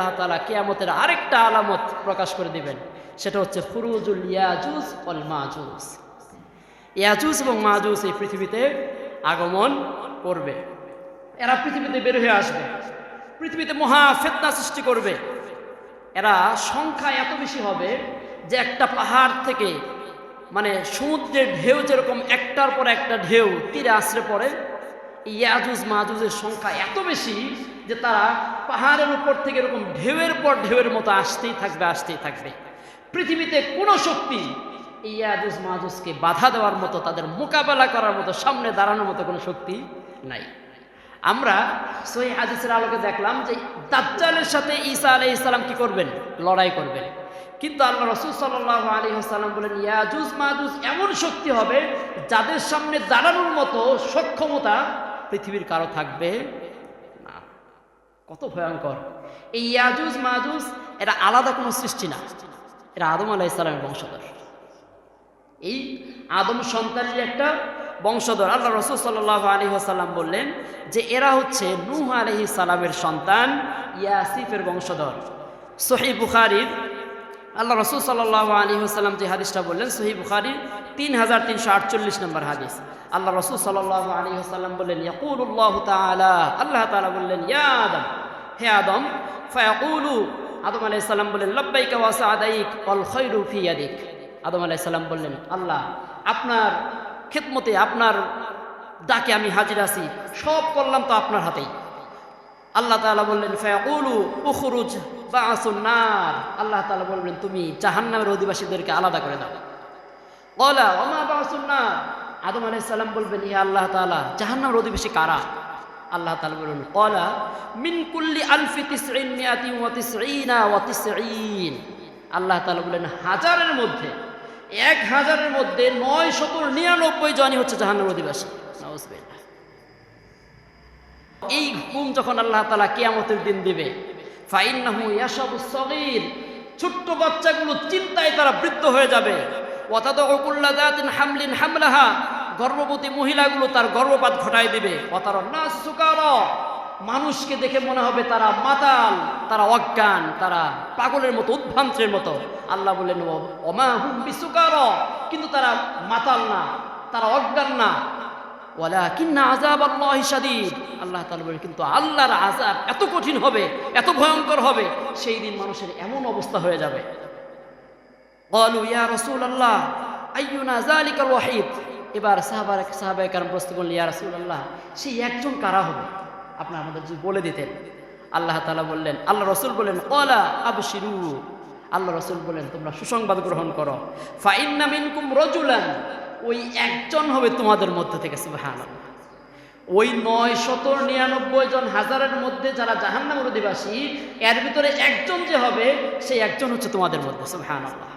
আল্লাহ তাআলা কিয়ামতের আরেকটা আলামত প্রকাশ করে দিবেন, সেটা হচ্ছে খুরুজুল ইয়াজুজ ওয়াল মাজুজ। ইয়াজুজ এবং মাজুজ এই পৃথিবীতে আগমন করবে, এরা পৃথিবীতে বের হয়ে আসবে, পৃথিবীতে মহা ফিতনা সৃষ্টি করবে। এরা সংখ্যা এত বেশি হবে যে একটা পাহাড় থেকে মানে সমুদ্রের ঢেউ যেরকম একটার পর একটা ঢেউ তীরে আশ্রে পড়ে, ইয়াজুজ মাজুজের সংখ্যা এত বেশি যে তারা পাহাড়ের উপর থেকে এরকম ঢেউয়ের পর ঢেউয়ের মতো আসতেই থাকবে, আসতেই থাকবে। পৃথিবীতে কোনো শক্তি ইয়াজুজ মাজুজকে বাধা দেওয়ার মতো, তাদের মোকাবেলা করার মতো, সামনে দাঁড়ানোর মতো কোনো শক্তি নাই। আমরা সহিহ হাদিসের আলোকে দেখলাম যে দাজ্জালের সাথে ঈসা আলাইহিস সালাম কি করবেন? লড়াই করবেন। কিন্তু আল্লাহ রাসূল সাল্লাল্লাহু আলাইহি ওয়াসাল্লাম বলেন ইয়াজুজ মাজুজ এমন শক্তি হবে যাদের সামনে দাঁড়ানোর মতো সক্ষমতা পৃথিবীর কারো থাকবে না। কত ভয়ঙ্কর! এই ইয়াজুজ মাজুজ এরা আলাদা কোনো সৃষ্টি না, এরা আদম আলাইহিস সালামের বংশধর। এই আদম সন্তানের একটা বংশধর। আল্লাহ রাসূল সাল্লাল্লাহু আলাইহি ওয়াসাল্লাম বললেন যে এরা হচ্ছে নূহ আলাইহিস সালামের সন্তান, ইয়াসিফের বংশধর। সহিহ বুখারীর আল্লাহ রাসূল সাল্লাল্লাহু আলাইহি ওয়াসাল্লাম যে হাদিসটা বললেন, সহিহ বুখারীর 3348 নম্বর হাদিস। আল্লাহ রাসূল সাল্লাল্লাহু আলাইহি ওয়াসাল্লাম বললেন ইয়াকুলুল্লাহু তাআলা, আল্লাহ তাআলা বললেন ইয়া আদম, হে আদম, ফায়াকুলু, আদম আলাইহিস সালাম বললেন লাব্বাইকা ওয়া সাআদাইক ওয়াল খায়রু ফি ইয়াদিক। আদম আলাইহিস সালাম বললেন আল্লাহ আপনার খেদমতে, আপনার ডাকে আমি হাজির আছি, সব করলাম তো আপনার হাতেই। আল্লাহ তাআলা বললেন ফায়াকুলু উখরুজ বা'সুন নার, আল্লাহ তাআলা বললেন তুমি জাহান্নামের অধিবাসীদেরকে আলাদা করে দাও। ক্বালা ওয়া মা বা'সুন নার, আদম আলাইহিস সালাম বলবেন ইয়া আল্লাহ তাআলা জাহান্নামের অধিবাসী কারা? আল্লাহ তাআলা বললেন ক্বালা মিন কুল্লি আলফি তিসঈন মিয়াতিন ওয়া তিসঈনা ওয়া তিসঈন, আল্লাহ তাআলা বললেন হাজারের মধ্যে 1000-এর মধ্যে 999 জনই হচ্ছে জাহান্নামের অধিবাসী। নাউযুবিল্লাহ। এই হুকুম যখন আল্লাহ তাআলা কিয়ামতের দিন দিবে, ফাইন্নাহু ইয়াশাবুস সগীর, ছোট্ট বাচ্চাগুলো চিন্তায় তারা বৃদ্ধ হয়ে যাবে। ওয়া তাদউ কুল্লা যাতিন হামলিন হামলাহা, গর্ভবতী মহিলাগুলো তার গর্ভপাত ঘটায় দিবে। ওয়া তারান নাস সুকারা, মানুষকে দেখে মনে হবে তারা মাতাল, তারা অজ্ঞান, তারা পাগলের মতো, উদ্ভ্রান্তের মতো। আল্লাহ বললেন ওমা হুম বিসুকারা, কিন্তু তারা মাতাল না, তারা অজ্ঞান না। ওয়ালাকিন্না আযাবাল্লাহি শাদীদ, আল্লাহ তাআলা বলেন কিন্তু আল্লাহর আযাব এত কঠিন হবে, এত ভয়ঙ্কর হবে, সেই দিন মানুষের এমন অবস্থা হয়ে যাবে। ক্বালু ইয়া রাসূলুল্লাহ আইয়ুনা যালিকাল ওয়াহিদ, এবার সাহাবায়ে কেরাম প্রশ্ন করলেন ইয়া রাসূলুল্লাহ সেই একজন কারা হবে, আপনি আমাদের যদি বলে দিতেন। আল্লাহ তাআলা বললেন, আল্লাহ রাসূল বলেন ক্বালা আবশিরু, আল্লাহ রাসূল বলেন তোমরা সুসংবাদ গ্রহণ করো। ফা ইন্না মিনকুম রাজুলান, ওই একজন হবে তোমাদের মধ্যে থেকে। সুবহানাল্লাহ। ওই 999 জন হাজারের মধ্যে যারা জাহান্নামের অধিবাসী, এর ভিতরে একজন যে হবে সেই একজন হচ্ছে তোমাদের মধ্যে। সুবহানাল্লাহ।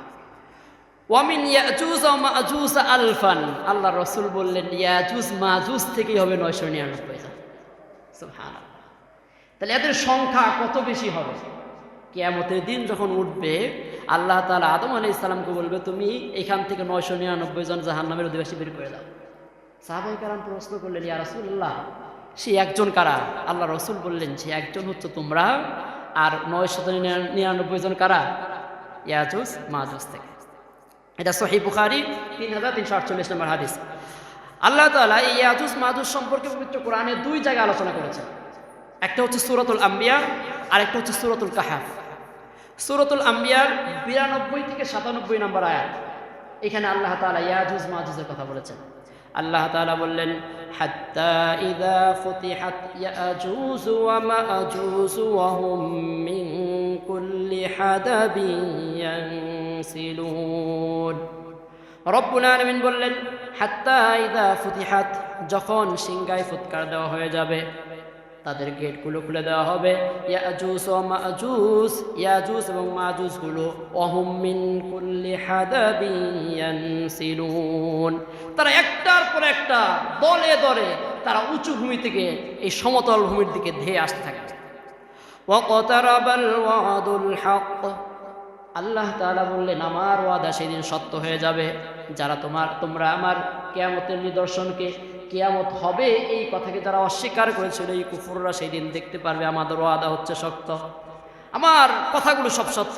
ওয়া মিন ইয়াজুজ ওয়া মাজুজ আলফান, আল্লাহ রাসূল বললেন ইয়াজুজ মাজুজ থেকেই হবে 999 জন। সুবহানাল্লাহ। তাহলে এদের সংখ্যা কত বেশি হবে? কিয়ামতের দিন যখন উঠবে, আল্লাহ তাআলা আদম আলাইহিস সালামকে বলবে তুমি এখান থেকে 999 জন জাহান্নামের অধিবাসী বের করে দাও। সাহাবায়ে কেরাম প্রশ্ন করলেন ইয়া রাসূলুল্লাহ সেই একজন কারা? আল্লাহ রাসূল বললেন সে একজন হচ্ছে তোমরা, আর 999 জন কারা? ইয়াজুজ মাজুজ থেকে। এটা সহিহ বুখারী 3348 নম্বর হাদিস। আল্লাহ তাআলা এই ইয়াজুজ মাজুজ সম্পর্কে পবিত্র কোরআনে 2 জায়গায় আলোচনা করেছেন। একটা হচ্ছে সূরাতুল আম্বিয়া, আর একটা হচ্ছে সূরাতুল কাহফ। সূরাতুল আম্বিয়ার 92 থেকে 97 নম্বর আয়াত, এখানে আল্লাহ তাআলা ইয়াজুজ মাজুজের কথা বলেছেন। আল্লাহ তাআলা বললেন হাত্তা ইযা ফুতিহাত ইয়াজুজ ওয়া মাজুজ ওয়া হুম মিন কুল্লি হাদাবিন ইয়ানসিলুন। রব্বুল আলামিন বললেন হাত্তা ইযা ফুতিহাত, যখন সিংহায় ফুৎকার দেওয়া হয়ে যাবে, তাদের গেটগুলো খুলে দেওয়া হবে। ইয়াজুজ ও মাজুজ, ইয়াজুজ এবং মাজুজগুলো ওয়াহুম মিন কুল্লি হাদাবিন ইয়ানসিলুন, তারা একটার পর একটা দলে দলে তারা উঁচু ভূমি থেকে এই সমতল ভূমির দিকে ধেয়ে আসতে থাকে। ওয়াকতারাবাল ওয়াদুল হক, আল্লাহ তাআলা বললেন আমার ওয়াদা সেদিন সত্য হয়ে যাবে। যারা তোমরা আমার কিয়ামতের নিদর্শনকে, কিয়ামত হবে এই কথাকে যারা অস্বীকার করেছিল, এই কুফররা সেই দিন দেখতে পারবে আমাদের ওয়াদা হচ্ছে সত্য। আমার কথাগুলো সব সত্য।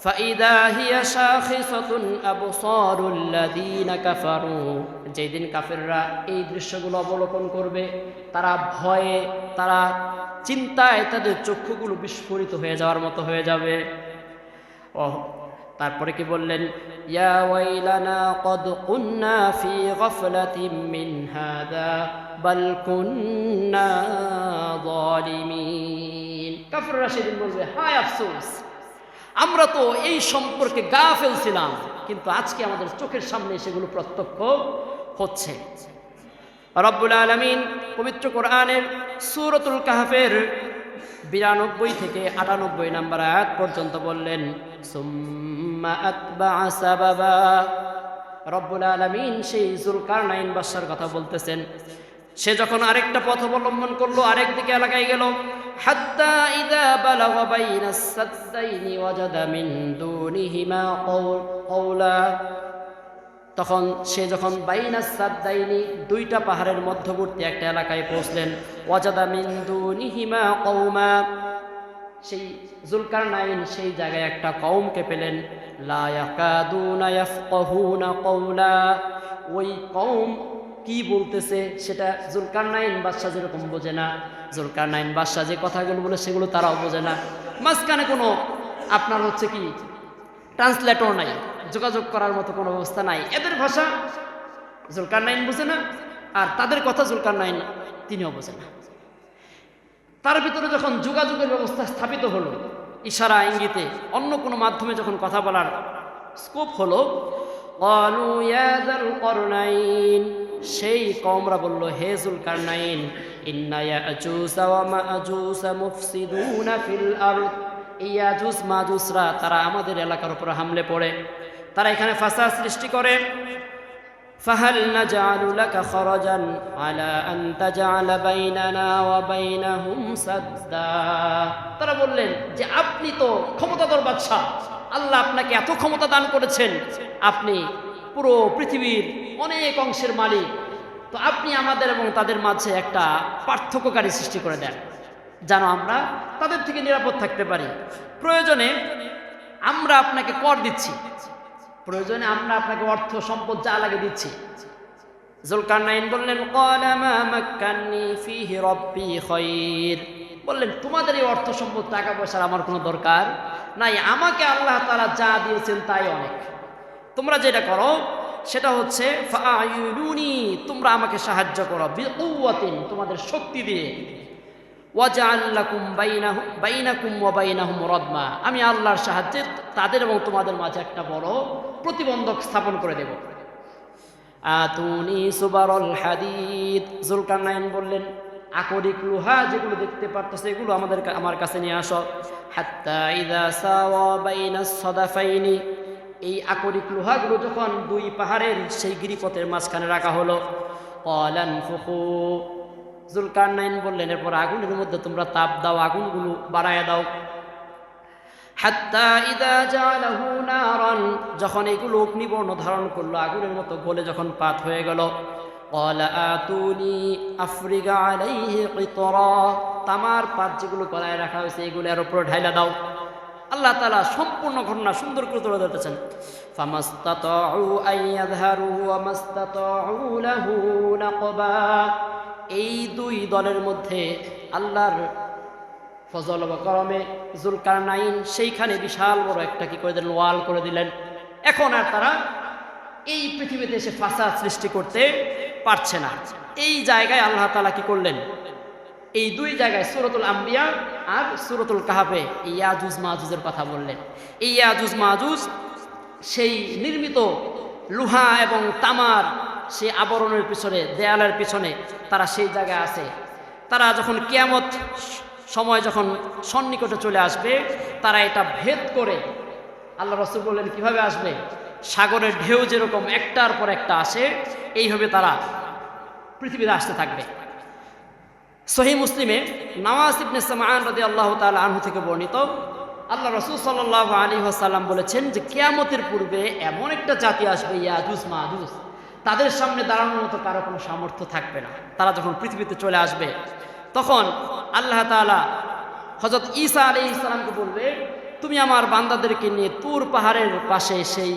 ফাইদা হিয়া শাখিসাতুন আবসারুল লাযিনা কাফারু, যেদিন কাফেররা এই দৃশ্যগুলো অবলোকন করবে, তারা ভয়ে, তারা চিন্তায় তাদের চক্ষুগুলো বিস্ফোরিত হয়ে যাওয়ার মতো হয়ে যাবে। তারপরে কি বললেন? ইয়া ওয়াইলানা ক্বাদ কুন্না ফি গাফলাতিন মিন হাদা বাল কুন্না যালিমিন। কাফেররা সেদিন বলবে, হায় আফসোস, আমরা তো এই সম্পর্কে গাফেল ছিলাম, কিন্তু আজকে আমাদের চোখের সামনে সেগুলো প্রত্যক্ষ হচ্ছে। রব্বুল আলামিন পবিত্র কোরআনের সূরাতুল কাহফের 92 থেকে 98 নম্বর আয়াত পর্যন্ত বললেন, সুম্মা আতবাআ সাবাবা। রব্বুল আলামিন সেই যুলকারনাইন বাদশার কথা বলতেছেন। সে যখন আরেকটা পথ অবলম্বন করলো, আরেক দিকে এলাকায় গেল, হাত্তা ইযা বালাগা বাইনাস সাদদাইনি ওয়াজাদা মিন দুনিহিমা কওলা। তখন সে যখন বাইনাস সাদদাইনি, দুইটা পাহাড়ের মধ্যবর্তী একটা এলাকায় পৌঁছলেন, ওয়াজাদা মিন দুনিহিমা কওমা, সেই যুলকারনাইন সেই জায়গায় একটা কওমকে পেলেন। লা ইয়াকাদুনা ইয়াফকাহুনা কওলা, ওই কওম কি বলতেছে সেটা যুলকারনাইন বাদশা যেরকম বোঝে না, যুলকারনাইন বাদশা যে কথাগুলো বলে সেগুলো তারাও বোঝে না। মাঝখানে কোনো আপনার হচ্ছে কি ট্রান্সলেটর নাই, যোগাযোগ করার মতো কোনো ব্যবস্থা নাই। এদের ভাষা যুলকারনাইন বোঝে না, আর তাদের কথা যুলকারনাইন তিনিও বোঝে না। তার ভিতরে যখন যোগাযোগের ব্যবস্থা স্থাপিত হলো, ইশারা ইঙ্গিতে অন্য কোনো মাধ্যমে যখন কথা বলার স্কোপ হলো, ক্বালু ইয়া যাল করনাইন, সেই কওমরা বলল, হে যুলকারনাইন, ইন্না ইয়াজুজ ওয়া মাজুজ মুফসিদুনা ফিল আরদ, ইয়াজুজ মাজুসরা তারা আমাদের এলাকার উপর হামলে পড়ে, তারা এখানে ফাসাদ সৃষ্টি করে। ফাহাল নাজআলু লাকা খরাজান আলা আন তাজআলা বাইনানা ওয়া বাইনাহুম সাদ্দা। তারা বললেন যে আপনি তো ক্ষমতাধর বাদশা, আল্লাহ আপনাকে এত ক্ষমতা দান করেছেন, আপনি পুরো পৃথিবীর অনেক অংশের মালিক, তো আপনি আমাদের এবং তাদের মাঝে একটা পার্থক্যকারী সৃষ্টি করে দেন, যেন আমরা তাদের থেকে নিরাপদ থাকতে পারি। প্রয়োজনে আমরা আপনাকে কর দিচ্ছি, প্রয়োজনে আমরা আপনাকে অর্থ সম্পদ যা লাগে দিচ্ছি। যুলকারনাইন বললেন, ক্বালা মা মাক্কান্নী ফীহি রাব্বী খায়র, বললেন তোমাদের এই অর্থ সম্পদ টাকা পয়সার আমার কোনো দরকার নাই, আমাকে আল্লাহ তাআলা যা দিয়েছেন তাই অনেক। তোমরা যেটা করো সেটা হচ্ছে ফাআইনুনি, তোমরা আমাকে সাহায্য করো, বিকুওয়াতিন, তোমাদের শক্তি দিয়ে, ওয়াজআল লাকুম বাইনাকুম ওয়া বাইনাহুম রাদমা, আমি আল্লাহর সাহায্যে তাদের এবং তোমাদের মাঝে একটা বড় প্রতিবন্ধক স্থাপন করে দেব। আতুনি সুবারুল হাদিদ, যুলকারনাইন বললেন আকরিক লোহা যেগুলো দেখতে পারতেছে এগুলো আমার কাছে নিয়ে আসো। হাত্তা ইযা সাওয়া বাইনাস সাদাফাইনি, এই আকরিক লোহাগুলো যখন দুই পাহাড়ের সেই গিরিপথের মাঝখানে রাখা হলো, ক্বালান ফুকু, যুলকারনাইন বললেন এরপর আগুনের মধ্যে তোমরা তাপ দাও, আগুনগুলো বাড়ায় দাও। হাত্তা ইযা জালাহু নারান, যখন এগুলো অগ্নিবর্ণ ধারণ করলো, আগুনের মতো গলে যখন পাত হয়ে গেল, ক্বালা আতুনি আফরিগা আলাইহি কিতরা, তামার পাত যেগুলো গলায় রাখা হয়েছে এগুলো এর উপরে ঢাইলা দাও। আল্লাহ তাআলা সম্পূর্ণ ঘটনা সুন্দর করে তুলে ধরতেছেন। ফামাস্তাতাউ আইয়াযহারু ওয়া মাস্তাতাউ লাহু নাকবা, এই দুই দলের মধ্যে আল্লাহর ফজল বা করমে যুলকারনাইন সেইখানে বিশাল বড় একটা কি করে দিলেন, ওয়াল করে দিলেন। এখন আর তারা এই পৃথিবীতে এসে ফাসাদ সৃষ্টি করতে পারছে না। এই জায়গায় আল্লাহ তাআলা কি করলেন, এই দুই জায়গায় সূরাতুল আম্বিয়া আর সূরাতুল কাহফে ইয়াজুজ মাজুজের কথা বললেন। এই ইয়াজুজ মাজুজ সেই নির্মিত লোহা এবং তামার সেই আবরণের পিছনে, দেয়ালের পিছনে তারা সেই জায়গায় আছে। তারা যখন কিয়ামত সময় যখন সন্নিকটে চলে আসবে, তারা এটা ভেদ করে, আল্লাহ রাসূল বললেন কিভাবে আসবে, সাগরের ঢেউ যেরকম একটার পর একটা আসে, এইভাবে তারা পৃথিবীতে আসতে থাকবে। সহিহ মুসলিমে নওয়াস ইবনে সামআন রাদিয়াল্লাহু তাআলা আনহু থেকে বর্ণিত, আল্লাহ রাসূল সাল্লাল্লাহু আলাইহি ওয়াসাল্লাম বলেছেন যে কিয়ামতের পূর্বে এমন একটা জাতি আসবে ইয়াজুজ মাজুজ, তাদের সামনে দাঁড়ানোর মতো কারো কোনো সামর্থ্য থাকবে না। তারা যখন পৃথিবীতে চলে আসবে তখন আল্লাহ তাআলা হযরত ঈসা আলাইহিস সালামকে বলবে, তুমি আমার বান্দাদেরকে নিয়ে তুর পাহাড়ের পাশে সেই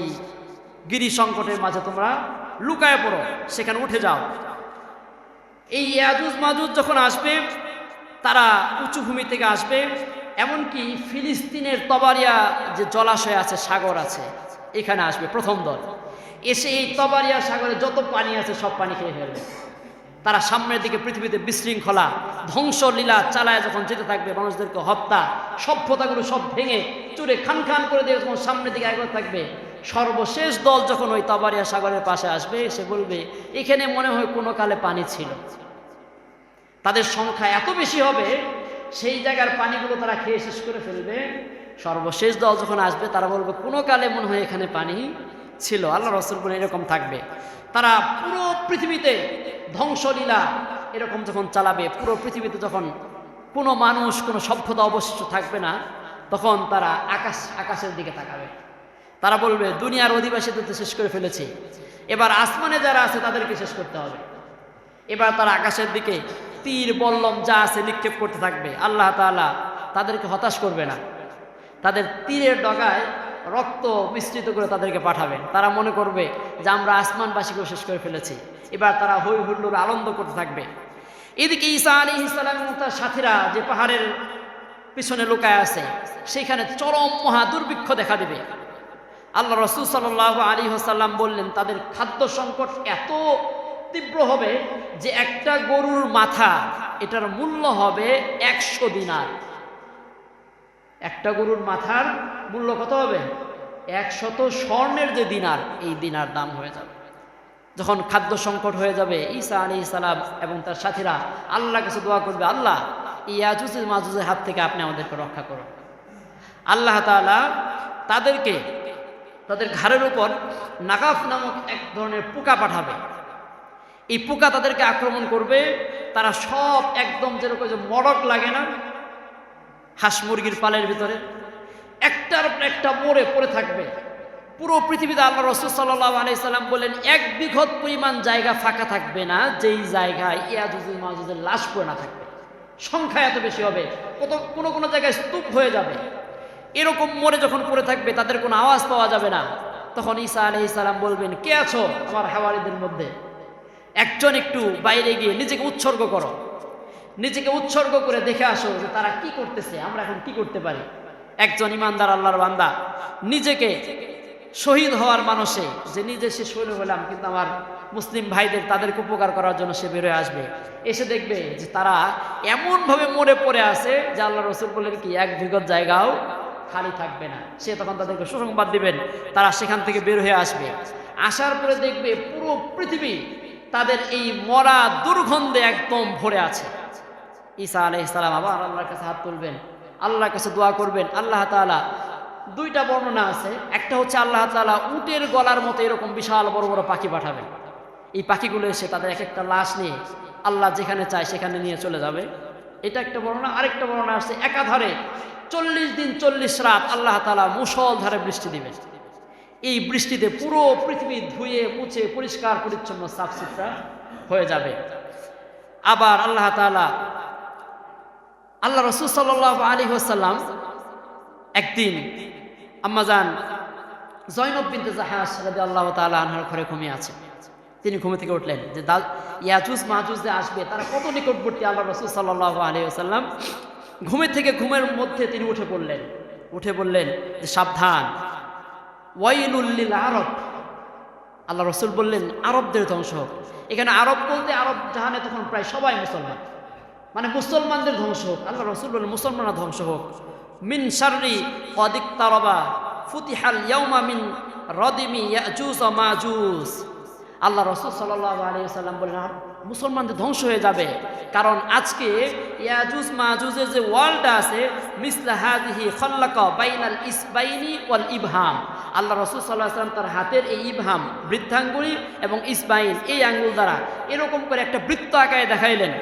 গিরি সংকটের মাঝে তোমরা লুকায় পড়ো, সেখানে উঠে যাও। এই ইয়াজুজ মাজুজ যখন আসবে, তারা উঁচু ভূমি থেকে আসবে, এমনকি ফিলিস্তিনের তবারিয়া যে জলাশয় আছে, সাগর আছে, এখানে আসবে প্রথম দল। এসে এই তবারিয়া সাগরে যত পানি আছে সব পানি খেয়ে ফেলবে। তারা সামনের দিকে পৃথিবীতে বিশৃঙ্খলা ধ্বংসলীলা চালায় যখন যেতে থাকবে, মানুষদেরকে হত্যা, সভ্যতাগুলো সব ভেঙে চুরে খান খান করে দিয়ে যখন সামনের দিকে এগোতে থাকবে, সর্বশেষ দল যখন ওই তাবারিয়া সাগরের পাশে আসবে, সে বলবে এখানে মনে হয় কোনো কালে পানি ছিল। তাদের সংখ্যা এত বেশি হবে, সেই জায়গার পানিগুলো তারা খেয়ে শেষ করে ফেলবে। সর্বশেষ দল যখন আসবে, তারা বলবে কোনো কালে মনে হয় এখানে পানি ছিল। আল্লাহ রাসূল বলেন এরকম থাকবে। তারা পুরো পৃথিবীতে ধ্বংসলীলা এরকম যখন চালাবে, পুরো পৃথিবীতে যখন কোনো মানুষ, কোনো সভ্যতা অবশিষ্ট থাকবে না, তখন তারা আকাশের দিকে তাকাবে। তারা বলবে দুনিয়ার অধিবাসীদের তো শেষ করে ফেলেছি, এবার আসমানে যারা আছে তাদেরকে শেষ করতে হবে। এবার তারা আকাশের দিকে তীর বল্লম যা আছে নিক্ষেপ করতে থাকবে। আল্লাহ তাআলা তাদেরকে হতাশ করবে না, তাদের তীরের ডগায় রক্ত মিশ্রিত করে তাদেরকে পাঠাবেন। তারা মনে করবে যে আমরা আসমানবাসীকেও শেষ করে ফেলেছি। এবার তারা হই হুল্লোড় আনন্দ করতে থাকবে। এদিকে ঈসা আলাইহিস সালাম এবং তার সাথীরা যে পাহাড়ের পিছনে লুকায় আছে, সেখানে চরম মহা দুর্ভিক্ষ দেখা দেবে। আল্লাহ রাসূল সাল্লাল্লাহু আলাইহি ওয়াসাল্লাম বললেন, তাদের খাদ্য সংকট এত তীব্র হবে যে একটা গরুর মাথা, এটার মূল্য হবে 100 দিনার। একটা গরুর মাথার মূল্য কত হবে? 100 স্বর্ণের যে দিনার, এই দিনার দাম হয়ে যাবে। যখন খাদ্য সংকট হয়ে যাবে, ঈসা আলাইহিস সালাম এবং তার সাথীরা আল্লাহর কাছে দোয়া করবে, আল্লাহ ইয়াজুজ মাজুজের হাত থেকে আপনি আমাদেরকে রক্ষা করুন। আল্লাহ তাআলা তাদেরকে, তাদের ঘাড়ের উপর নাগাফ নামক এক ধরনের পোকা পাঠাবে। এই পোকা তাদেরকে আক্রমণ করবে। তারা সব একদম যেরকম যে মড়ক লাগে না হাঁস মুরগির পালের ভিতরে, একটার পর একটা মরে পড়ে থাকবে। পুরো পৃথিবীতে আল্লাহ রাসূল সাল্লাল্লাহু আলাইহি সাল্লাম বলেন, 1 বিঘত পরিমাণ জায়গা ফাঁকা থাকবে না যেই জায়গায় ইয়াজুজ মাজুজের লাশ পড়ে না থাকবে। সংখ্যা এত বেশি হবে, কোনো কোনো জায়গায় স্তূপ হয়ে যাবে। এরকম মরে যখন পড়ে থাকবে, তাদের কোনো আওয়াজ পাওয়া যাবে না। তখন ঈসা আলাইহিস সালাম বলবেন, কে আছো আমার হাওয়ারিদের মধ্যে? একজন একটু বাইরে গিয়ে নিজেকে উৎসর্গ করো, নিজেকে উৎসর্গ করে দেখে আসো যে তারা কি করতেছে, আমরা এখন কি করতে পারি। একজন ইমানদার আল্লাহর বান্দা নিজেকে শহীদ হওয়ার মানুষে, যে নিজে সে শহীদ হলাম কিন্তু আমার মুসলিম ভাইদের তাদেরকে উপকার করার জন্য সে বেরোয় আসবে, এসে দেখবে যে তারা এমনভাবে মরে পড়ে আছে যে আল্লাহ রাসূল বললেন কি 1 বিঘত জায়গাও খালি থাকবে না। সে তখন তাদেরকে সুসংবাদ দিবেন, তারা সেখান থেকে বের হয়ে আসবে। আসার পরে দেখবে পুরো পৃথিবী তাদের এই মরা দুর্গন্ধে একদম ভরে আছে। ঈসা আলাইহিস সালাম আবার আল্লাহর কাছে হাত তুলবেন, আল্লাহর কাছে দোয়া করবেন। আল্লাহ তাআলা, 2টা বর্ণনা আছে, একটা হচ্ছে আল্লাহ তাআলা উটের গলার মতো এরকম বিশাল বড় বড় পাখি পাঠাবেন। এই পাখিগুলো এসে তাদের এক একটা লাশ নিয়ে আল্লাহ যেখানে চায় সেখানে নিয়ে চলে যাবে। এটা একটা বর্ণনা। আরেকটা বর্ণনা আছে একাধারে 40 দিন 40 রাত আল্লাহ তাআলা মুষলধারে বৃষ্টি দিবেন। এই বৃষ্টিতে পুরো পৃথিবী ধুয়ে মুছে পরিষ্কার পরিচ্ছন্ন সাফ সুতরা হয়ে যাবে। আবার আল্লাহ তাআলা, আল্লাহ রাসূল সাল্লাল্লাহু আলাইহি ওয়াসাল্লাম একদিন আম্মাজান জয়নব বিনতে জাহাশ রাদিয়াল্লাহু তাআলা আনহার ঘরে ঘুমিয়ে আছে। তিনি ঘুম থেকে উঠলেন যে ইয়াজুজ মাজুজ যে আসবে তারা কত নিকটবর্তী। আল্লাহ রাসূল সাল্লাল্লাহু আলাইহি ওয়াসাল্লাম ঘুমের মধ্যে তিনি উঠে বললেন যে সাবধান, ওয়াইলুল লিল আরব। আল্লাহ রাসূল বললেন আরবদের ধ্বংস হোক। এখানে আরব বলতে আরব জাহানে তখন প্রায় সবাই মুসলমান, মানে মুসলমানদের ধ্বংস হোক। আল্লাহ রাসূল বললেন মুসলমানরা ধ্বংস হোক। মিন শাররি ক্বাদ ইকতারাবা ফুতিহাল ইয়াউমা মিন রাদিমি ইয়াজুজ ওয়া মাজুজ। আল্লাহ রাসূল সাল্লাল্লাহু আলাইহি ওয়াসাল্লাম বললেন মুসলমানদের ধ্বংস হয়ে যাবে, কারণ আজকে ইয়াজুজ মাজুজের যে ওয়ালটা আছে, মিসলা হাযিহি খাল্লাকা বাইনাল ইসবাইনি ওয়াল ইবহাম। আল্লাহ রাসূল সাল্লাল্লাহু আলাইহি ওয়াসাল্লাম তার হাতের এই ইবহাম বৃদ্ধাঙ্গুলি এবং ইসবাইন এই আঙ্গুল দ্বারা এরকম করে একটা বৃত্ত আকারে দেখাইলেন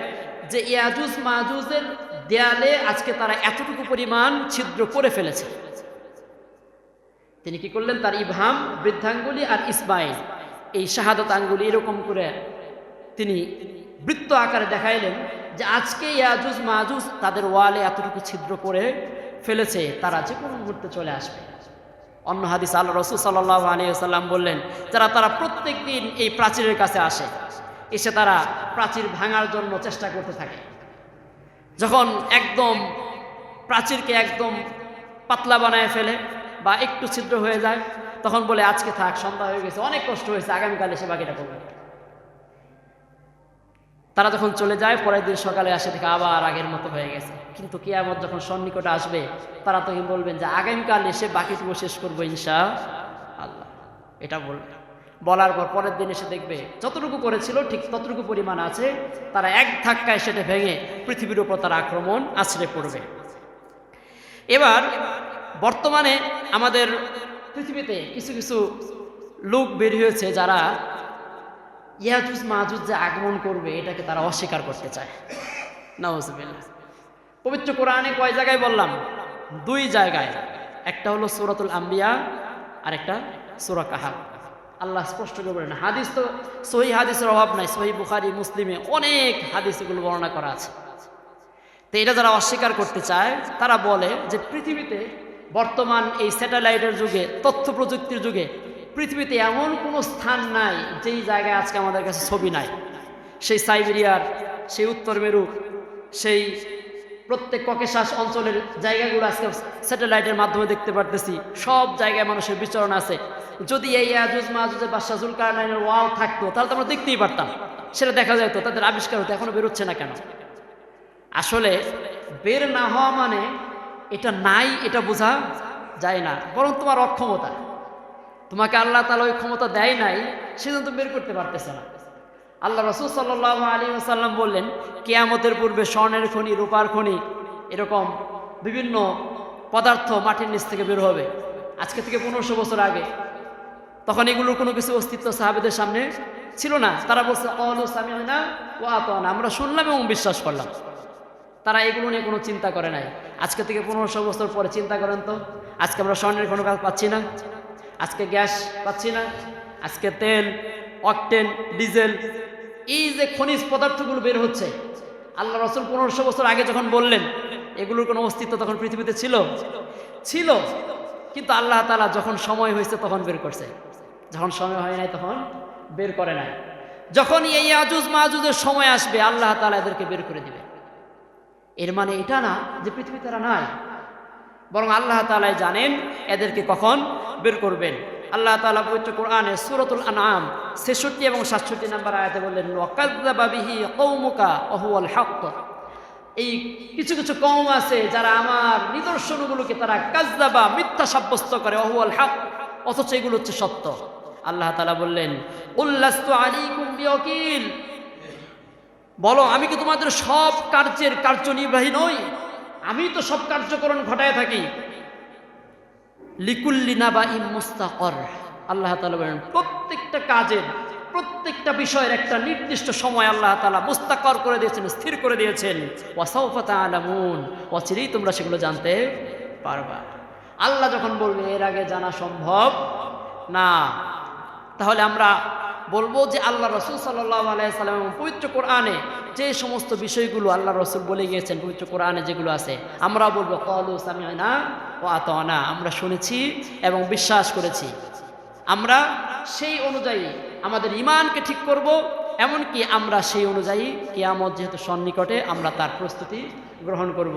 যে ইয়াজুজ মাজুজের দেয়ালে আজকে তারা এতটুকু পরিমাণ ছিদ্র করে ফেলেছে। তিনি কি করলেন, তার ইবহাম বৃদ্ধাঙ্গুলি আর ইসবাইন এই শাহাদাত আঙ্গুলি এরকম করে তিনি বৃত্ত আকারে দেখাইলেন যে আজকে ইয়াজুজ মাজুজ তাদের ওয়ালে এতটুকু ছিদ্র করে ফেলেছে, তারা যে কোনো মুহূর্তে চলে আসবে। অন্য হাদিস আল্লাহ রাসূল সাল্লাল্লাহু আলাইহি ওয়াসাল্লাম বললেন, তারা প্রত্যেক দিন এই প্রাচীরের কাছে আসে, এসে তারা প্রাচীর ভাঙার জন্য চেষ্টা করতে থাকে। যখন একদম প্রাচীরকে একদম পাতলা বানায় ফেলে বা একটু ছিদ্র হয়ে যায়, তখন বলে আজকে থাক, সন্ধ্যা হয়ে গেছে, অনেক কষ্ট হয়েছে, আগামীকাল এসে বাকিটা করবে। তারা যখন চলে যায়, পরের দিন সকালে আসে দেখে আবার আগের মতো হয়ে গেছে। কিন্তু কিয়ামত যখন সন্নিকটে আসবে, তারা তখন বলবেন যে আগামীকাল এসে বাকিটুকু শেষ করবো ইনশাআল্লাহ। এটা বলবে, বলার পর পরের দিন এসে দেখবে যতটুকু করেছিল ঠিক ততটুকু পরিমাণ আছে, তারা এক ধাক্কায় সেটা ভেঙে পৃথিবীর উপর তারা আক্রমণ আছড়ে পড়বে। এবার বর্তমানে আমাদের পৃথিবীতে কিছু কিছু লোক বের হয়েছে যারা ইয়াজুজ মাজুজ যে আগমন করবে এটাকে তারা অস্বীকার করতে চায়। নাউজুবিল্লাহ। পবিত্র কোরআনে কয় জায়গায় বললাম? 2 জায়গায়। একটা হলো সূরাতুল আম্বিয়া আর একটা সূরা কাহাফ। আল্লাহ স্পষ্ট করে বলেন, হাদিস তো সহিহ হাদিসের অভাব নাই, সহিহ বুখারী মুসলিমে অনেক হাদিস এগুলো বর্ণনা করা আছে। তো এটা যারা অস্বীকার করতে চায় তারা বলে যে পৃথিবীতে বর্তমান এই স্যাটেলাইটের যুগে, তথ্য প্রযুক্তির যুগে পৃথিবীতে এমন কোনো স্থান নাই যেই জায়গায় আজকে আমাদের কাছে ছবি নাই। সেই সাইবেরিয়ার, সেই উত্তর মেরু, সেই প্রত্যেক ককেশাস অঞ্চলের জায়গাগুলো আজকে স্যাটেলাইটের মাধ্যমে দেখতে পারতেছি। সব জায়গায় মানুষের বিচরণ আছে। যদি এই ইয়াজুজ মাজুজের বা যুলকারনাইনের ওয়াল থাকতো তাহলে তো আমরা দেখতেই পারতাম, সেটা দেখা যেত, তাদের আবিষ্কার হতো। এখনো বেরোচ্ছে না কেন? আসলে বের না হওয়া মানে এটা নাই এটা বোঝা যায় না, বরং তোমার অক্ষমতা। তোমাকে আল্লাহ তাআলা ওই ক্ষমতা দেয় নাই, সেজন্য তুমি বের করতে পারতেছে না। আল্লাহ রাসূল সাল্লাল্লাহু আলাইহি ওয়াসাল্লাম বললেন, কিয়ামতের পূর্বে স্বর্ণের খনি, রূপার খনি, এরকম বিভিন্ন পদার্থ মাটির নিচ থেকে বের হবে। আজকে থেকে 1500 বছর আগে তখন এগুলোর কোনো কিছু অস্তিত্ব সাহাবেদের সামনে ছিল না। তারা বলছে ক্বালু সামি'না ওয়া আতা'না, আমরা শুনলাম এবং বিশ্বাস করলাম। তারা এগুলো নিয়ে কোনো চিন্তা করে নাই। আজকে থেকে 1500 বছর পরে চিন্তা করেন তো, আজকে আমরা স্বর্ণের কোনো কাজ পাচ্ছি না, আজকে গ্যাস পাচ্ছি না, আজকে তেল, অকটেন, ডিজেল, এই যে খনিজ পদার্থগুলো বের হচ্ছে, আল্লাহ রাসূল 1500 বছর আগে যখন বললেন এগুলোর কোনো অস্তিত্ব তখন পৃথিবীতে ছিল? কিন্তু আল্লাহ তাআলা যখন সময় হয়েছে তখন বের করছে, যখন সময় হয় নাই তখন বের করে নাই। যখন এই ইয়াজুজ মাজুজের সময় আসবে আল্লাহ তাআলা এদেরকে বের করে দিবে। এর মানে এটা না যে পৃথিবী তারা নাই, বরং আল্লাহ তাআলাই জানেন এদেরকে কখন বের করবেন। আল্লাহ তাআলা পবিত্র কোরআনে সূরাতুল আনআম 66 এবং 67 নম্বর আয়াতে বললেন, ওয়াকাযযাবা বিহি কওমুকা ওয়া হুয়াল হক। এই কিছু কিছু কওম আছে যারা আমার নিদর্শনগুলোকে তারা কাযযাবা, মিথ্যা সাব্যস্ত করে, ওয়া হুয়াল হক, অথচ এগুলো হচ্ছে সত্য। আল্লাহ তাআলা বললেন, কুল লাস্তু আলাইকুম বিওয়াকিল, বলো আমি কি তোমাদের সব কার্যের কার্যনির্বাহী নই? আমি তো সব কার্যকরণ ঘটায় থাকি। লিকুল্লি নাবাইন মুস্তাকর, আল্লাহ তাআলা বলেন প্রত্যেকটা কাজের, প্রত্যেকটা বিষয়ের একটা নির্দিষ্ট সময় আল্লাহ তাআলা মুস্তাকর করে দিয়েছেন, স্থির করে দিয়েছেন। ওয়া সাওফা তা'লামুন, অচিরেই তোমরা সেগুলো জানতে পারবা। আল্লাহ যখন বলবে এর আগে জানা সম্ভব না, তাহলে আমরা বলবো যে আল্লাহ রাসূল সাল্লাল্লাহু আলাইহি সাল্লাম পবিত্র কোরআনে যে সমস্ত বিষয়গুলো আল্লাহ রাসূল বলে গিয়েছেন, পবিত্র কোরআনে যেগুলো আছে, আমরা বলবো ক্বালু সামি'না ওয়া আতা'না, আমরা শুনেছি এবং বিশ্বাস করেছি। আমরা সেই অনুযায়ী আমাদের ঈমানকে ঠিক করব, এমনকি আমরা সেই অনুযায়ী কিয়ামত যেহেতু সন্নিকটে আমরা তার প্রস্তুতি গ্রহণ করব।